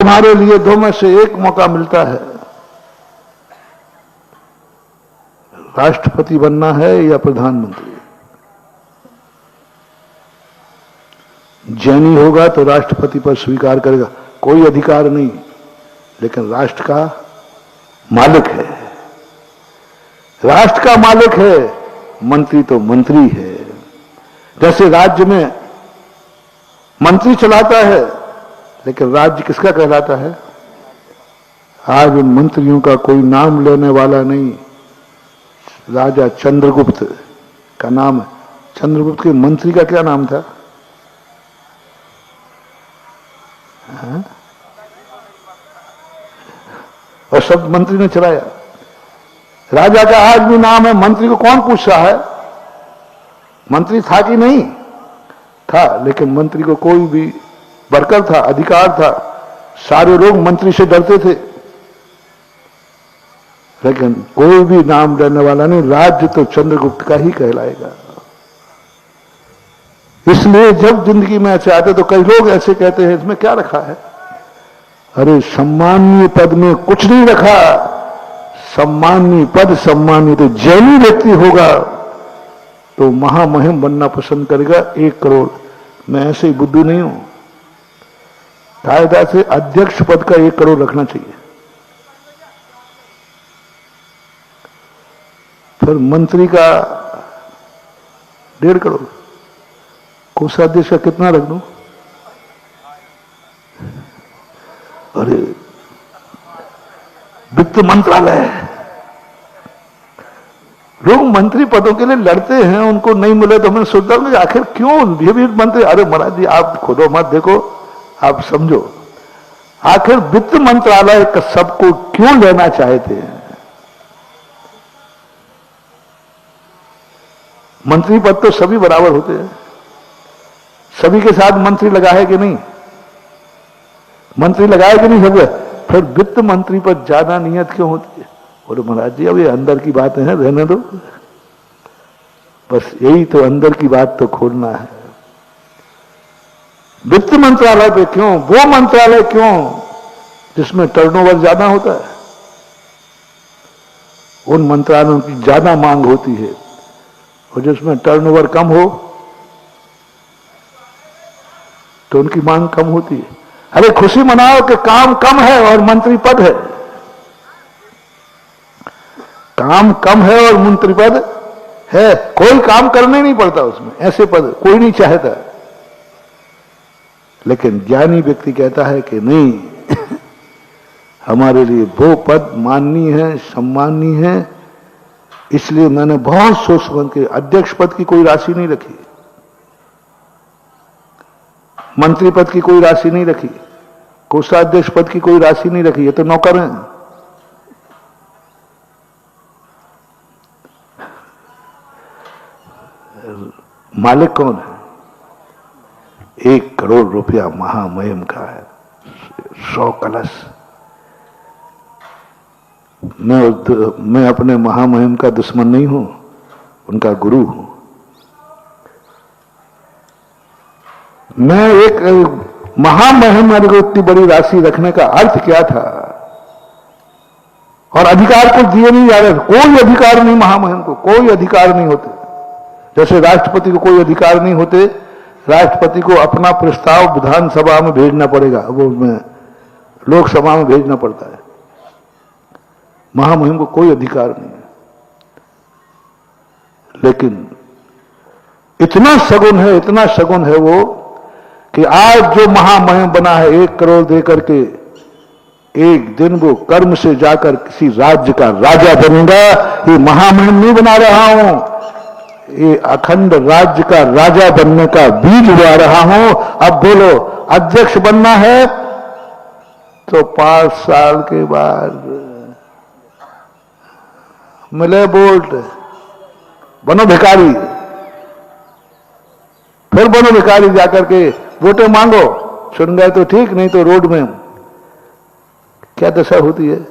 तुम्हारे लिए दो में से एक मौका मिलता है, राष्ट्रपति बनना है या प्रधानमंत्री। जैनी होगा तो राष्ट्रपति पर स्वीकार करेगा, कोई अधिकार नहीं, लेकिन राष्ट्र का मालिक है, राष्ट्र का मालिक है। मंत्री तो मंत्री है। जैसे राज्य में मंत्री चलाता है, लेकिन राज्य किसका कहलाता है? आज उन मंत्रियों का कोई नाम लेने वाला नहीं। राजा चंद्रगुप्त का नाम है। चंद्रगुप्त के मंत्री का क्या नाम था? हाँ? और सब मंत्री ने चलाया। राजा का आज भी नाम है, मंत्री को कौन पूछ रहा है? मंत्री था कि नहीं था, लेकिन मंत्री को कोई भी बरकत था, अधिकार था। सारे लोग मंत्री से डरते थे, लेकिन कोई भी नाम लेने वाला नहीं। राज्य तो चंद्रगुप्त का ही कहलाएगा। इसलिए जब जिंदगी में ऐसे आते तो कई लोग ऐसे कहते हैं, इसमें क्या रखा है? अरे सम्मानीय पद में कुछ नहीं रखा। सम्मानीय पद, सम्मानीय तो जैनी व्यक्ति होगा तो महामहिम बनना पसंद करेगा। 1 करोड़। मैं ऐसे ही बुद्धू नहीं हूं। कायदा से अध्यक्ष पद का 1 करोड़ रखना चाहिए। फिर मंत्री का 1.5 करोड़। कोषाध्यक्ष का कितना रख दूं? अरे वित्त मंत्रालय। लोग मंत्री पदों के लिए लड़ते हैं, उनको नहीं मिले तो मैं सोचता हूं आखिर क्यों ये भी मंत्री। अरे महाराज जी, आप खोदो मत, देखो, आप समझो, आखिर वित्त मंत्रालय का सबको क्यों लेना चाहते हैं? मंत्री पद तो सभी बराबर होते हैं। सभी के साथ मंत्री लगा है कि नहीं? मंत्री लगाए कि नहीं सब? फिर वित्त मंत्री पर ज्यादा नियत क्यों होती है? बोले महाराज जी, अब ये अंदर की बातें हैं, रहने दो। बस यही तो, अंदर की बात तो खोलना है। वित्त मंत्रालय पे क्यों? वो मंत्रालय क्यों जिसमें टर्नओवर ज्यादा होता है? उन मंत्रालयों की ज्यादा मांग होती है, और जिसमें टर्नओवर कम हो तो उनकी मांग कम होती है। अरे खुशी मनाओ कि काम कम है और मंत्री पद है। काम कम है और मंत्री पद है। कोई काम करने नहीं पड़ता उसमें, ऐसे पद कोई नहीं चाहता। लेकिन ज्ञानी व्यक्ति कहता है कि नहीं, हमारे लिए वो पद माननीय है, सम्माननीय है। इसलिए मैंने बहुत सोच समझ के अध्यक्ष पद की कोई राशि नहीं रखी, मंत्री पद की कोई राशि नहीं रखी, कोषाध्यक्ष पद की कोई राशि नहीं रखी। ये तो नौकर हैं। मालिक कौन है? 1 करोड़ रुपया महामहिम का है, 100 कलश। मैं अपने महामहिम का दुश्मन नहीं हूं, उनका गुरु हूं। मैं एक महामहिम को इतनी बड़ी राशि रखने का अर्थ क्या था? और अधिकार को दिए नहीं जा रहे। कोई अधिकार नहीं महामहिम को, कोई अधिकार नहीं होते। जैसे राष्ट्रपति को कोई अधिकार नहीं होते। राष्ट्रपति को अपना प्रस्ताव विधानसभा में भेजना पड़ेगा, वो उसमें लोकसभा में भेजना पड़ता है। महामहिम को कोई अधिकार नहीं है। लेकिन इतना सगुन है, इतना सगुन है वो, कि आज जो महामहिम बना है 1 करोड़ देकर के, एक दिन वो कर्म से जाकर किसी राज्य का राजा बनेगा। ये महामहिम नहीं बना रहा हूं, ये अखंड राज्य का राजा बनने का बीज उगा रहा हूं। अब बोलो, अध्यक्ष बनना है तो 5 साल के बाद मिले बोल्ट, बनो भिखारी। फिर बनो भिखारी, जाकर के वोटें मांगो। सुन गए तो ठीक, नहीं तो रोड में। क्या दशा होती है?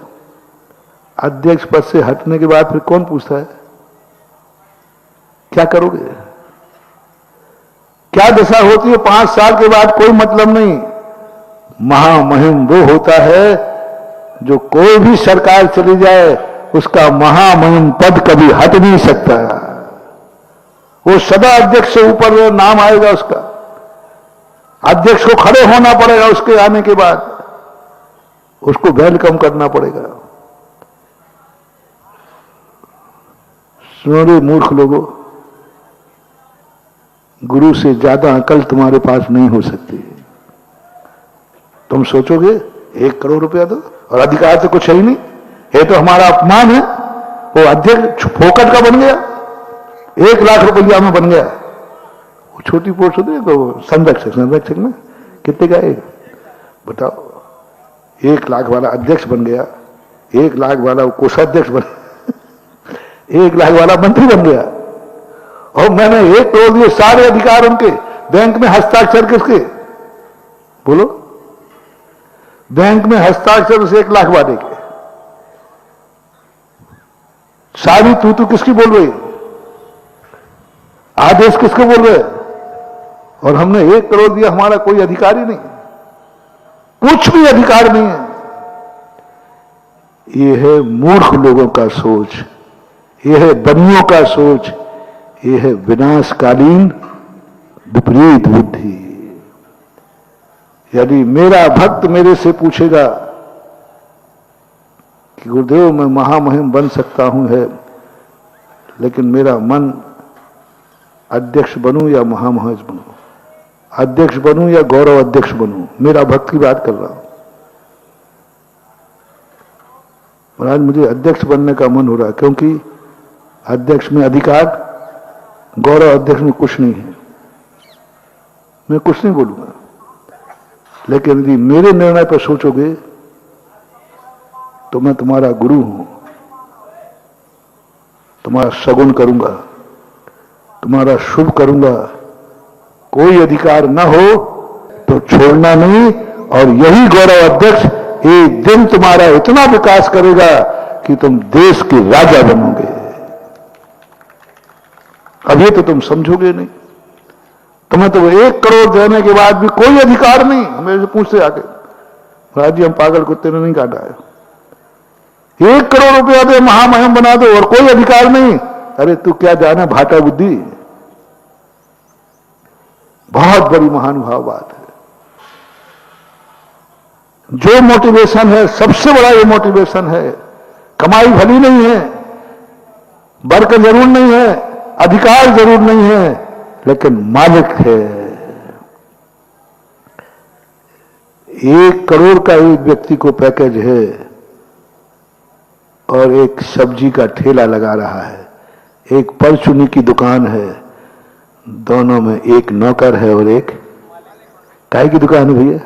अध्यक्ष पद से हटने के बाद फिर कौन पूछता है क्या करोगे? क्या दशा होती है? 5 साल के बाद कोई मतलब नहीं। महामहिम वो होता है जो कोई भी सरकार चली जाए उसका महामहिम पद कभी हट नहीं सकता। वो सदा अध्यक्ष से ऊपर नाम आएगा उसका, अध्यक्ष को खड़े होना पड़ेगा, उसके आने के बाद उसको वेलकम करना पड़ेगा। सुनो रे मूर्ख लोगों, गुरु से ज्यादा अकल तुम्हारे पास नहीं हो सकती। तुम सोचोगे 1 करोड़ रुपया दो और अधिकार तो कुछ है ही नहीं, ये तो हमारा अपमान है। वो अध्यक्ष फोकट का बन गया, 1 लाख रुपया में बन गया। वो छोटी पोस्ट होती है तो संरक्षक में कितने का है बताओ। 1 लाख वाला अध्यक्ष बन गया, 1 लाख वाला कोषाध्यक्ष बन 1 लाख वाला मंत्री बन गया। और मैंने 1 करोड़ दिए, सारे अधिकार उनके, बैंक में हस्ताक्षर किसके बोलो, बैंक में हस्ताक्षर उसे 1 लाख वाले के, सारी तू किसकी बोल रही, आदेश किसको बोल रहे। और हमने 1 करोड़ दिया, हमारा कोई अधिकार ही नहीं, कुछ भी अधिकार नहीं है। यह है मूर्ख लोगों का सोच, यह है बनियों का सोच, यह है विनाशकालीन विपरीत बुद्धि। यदि मेरा भक्त मेरे से पूछेगा कि गुरुदेव मैं महामहिम बन सकता हूं है, लेकिन मेरा मन अध्यक्ष बनूं या महामहिम बनूं, अध्यक्ष बनूं या गौरव अध्यक्ष बनूं, मेरा भक्त की बात कर रहा हूं। महाराज मुझे अध्यक्ष बनने का मन हो रहा है, क्योंकि अध्यक्ष में अधिकार, गौरव अध्यक्ष में कुछ नहीं है। मैं कुछ नहीं बोलूंगा, लेकिन यदि मेरे निर्णय पर सोचोगे तो मैं तुम्हारा गुरु हूं, तुम्हारा सगुन करूंगा, तुम्हारा शुभ करूंगा। कोई अधिकार न हो तो छोड़ना नहीं। और यही गौरव अध्यक्ष एक दिन तुम्हारा इतना विकास करेगा कि तुम देश के राजा बनोगे। अब ये तो तुम समझोगे नहीं। तुम्हें तो 1 करोड़ देने के बाद भी कोई अधिकार नहीं। मेरे से पूछते आके, महाराज जी हम पागल कुत्ते ने नहीं काटा है, 1 करोड़ रुपया दे महामहिम बना दो और कोई अधिकार नहीं। अरे तू क्या जाना भाटा बुद्धि, बहुत बड़ी महानुभाव बात है। जो मोटिवेशन है, सबसे बड़ा ये मोटिवेशन है। कमाई भली नहीं है, बरकत जरूर नहीं है, अधिकार जरूर नहीं है, लेकिन मालिक है। 1 करोड़ का एक व्यक्ति को पैकेज है और एक सब्जी का ठेला लगा रहा है, एक परचूनी की दुकान है, दोनों में एक नौकर है और एक काय की दुकान है भैया,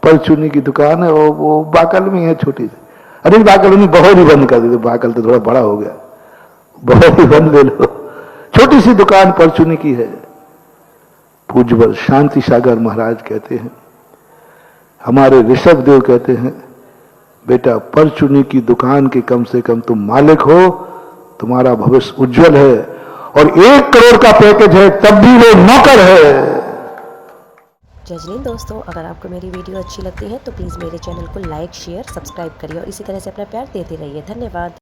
परचूनी की दुकान है। वो बाकल में है छोटी सी, अरे बाकल नहीं बहोरी बंद कर दे, बाकल तो थोड़ा बड़ा हो गया, बहोरी बंद ले लो। छोटी सी दुकान परचूनी की है। पूज्य शांति सागर महाराज कहते हैं, हमारे ऋषभ देव कहते हैं, बेटा परचूनी की दुकान के कम से कम तुम मालिक हो, तुम्हारा भविष्य उज्जवल है। और 1 करोड़ का पैकेज है तब भी वो नौकर है। जजनीन दोस्तों, अगर आपको मेरी वीडियो अच्छी लगती है तो प्लीज़ मेरे चैनल को लाइक, शेयर, सब्सक्राइब करिए और इसी तरह से अपना प्यार देते रहिए। धन्यवाद।